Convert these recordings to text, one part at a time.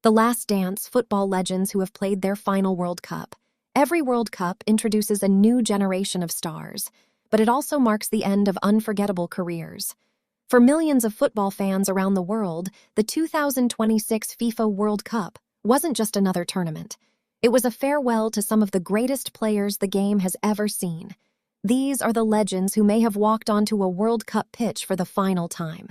The Last Dance, football legends who have played their final World Cup. Every World Cup introduces a new generation of stars, but it also marks the end of unforgettable careers. For millions of football fans around the world, the 2026 FIFA World Cup wasn't just another tournament. It was a farewell to some of the greatest players the game has ever seen. These are the legends who may have walked onto a World Cup pitch for the final time.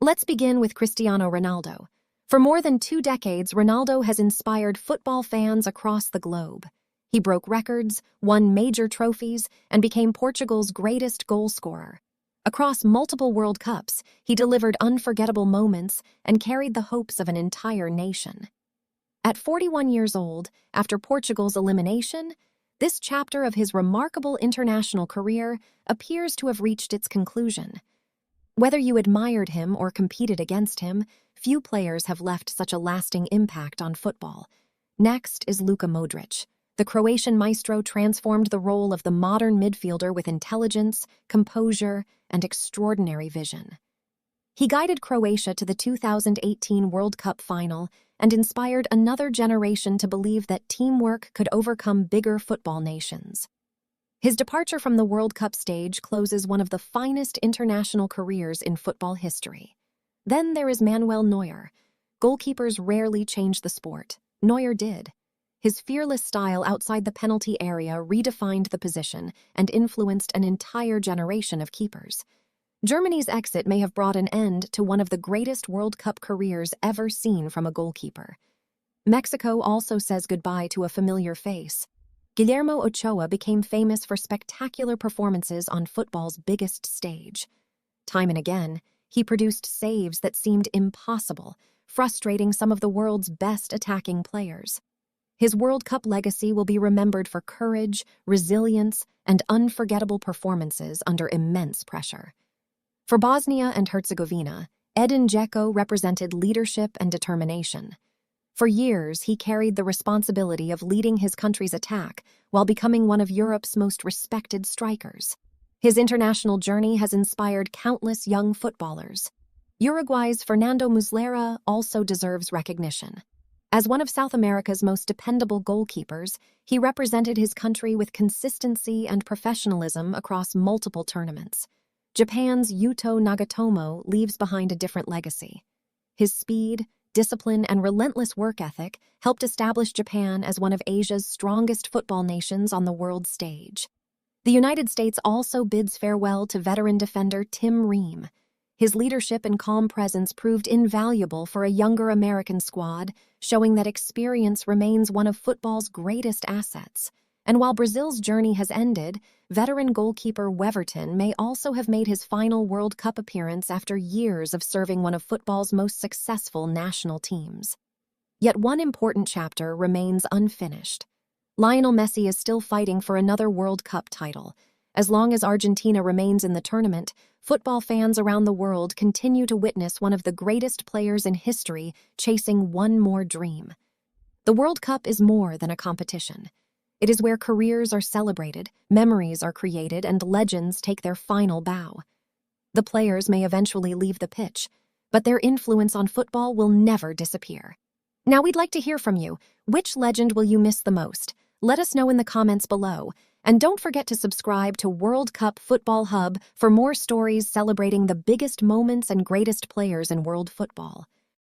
Let's begin with Cristiano Ronaldo. For more than 2 decades, Ronaldo has inspired football fans across the globe. He broke records, won major trophies, and became Portugal's greatest goal scorer. Across multiple World Cups, he delivered unforgettable moments and carried the hopes of an entire nation. At 41 years old, after Portugal's elimination, this chapter of his remarkable international career appears to have reached its conclusion. Whether you admired him or competed against him, few players have left such a lasting impact on football. Next is Luka Modrić. The Croatian Maestro transformed the role of the modern midfielder with intelligence, composure, and extraordinary vision. He guided Croatia to the 2018 World Cup final and inspired another generation to believe that teamwork could overcome bigger football nations. His departure from the World Cup stage closes one of the finest international careers in football history. Then there is Manuel Neuer. Goalkeepers rarely change the sport. Neuer did. His fearless style outside the penalty area redefined the position and influenced an entire generation of keepers. Germany's exit may have brought an end to one of the greatest World Cup careers ever seen from a goalkeeper. Mexico also says goodbye to a familiar face. Guillermo Ochoa became famous for spectacular performances on football's biggest stage. Time and again, he produced saves that seemed impossible, frustrating some of the world's best attacking players. His World Cup legacy will be remembered for courage, resilience, and unforgettable performances under immense pressure. For Bosnia and Herzegovina, Edin Džeko represented leadership and determination. For years, he carried the responsibility of leading his country's attack while becoming one of Europe's most respected strikers. His international journey has inspired countless young footballers. Uruguay's Fernando Muslera also deserves recognition. As one of South America's most dependable goalkeepers, he represented his country with consistency and professionalism across multiple tournaments. Japan's Yuto Nagatomo leaves behind a different legacy. His speed, discipline, and relentless work ethic helped establish Japan as one of Asia's strongest football nations on the world stage. The United States also bids farewell to veteran defender Tim Ream. His leadership and calm presence proved invaluable for a younger American squad, showing that experience remains one of football's greatest assets. And while Brazil's journey has ended, veteran goalkeeper Weverton may also have made his final World Cup appearance after years of serving one of football's most successful national teams. Yet one important chapter remains unfinished. Lionel Messi is still fighting for another World Cup title. As long as Argentina remains in the tournament, football fans around the world continue to witness one of the greatest players in history chasing one more dream. The World Cup is more than a competition. It is where careers are celebrated, memories are created, and legends take their final bow. The players may eventually leave the pitch, but their influence on football will never disappear. Now we'd like to hear from you. Which legend will you miss the most? Let us know in the comments below. And don't forget to subscribe to World Cup Football Hub for more stories celebrating the biggest moments and greatest players in world football.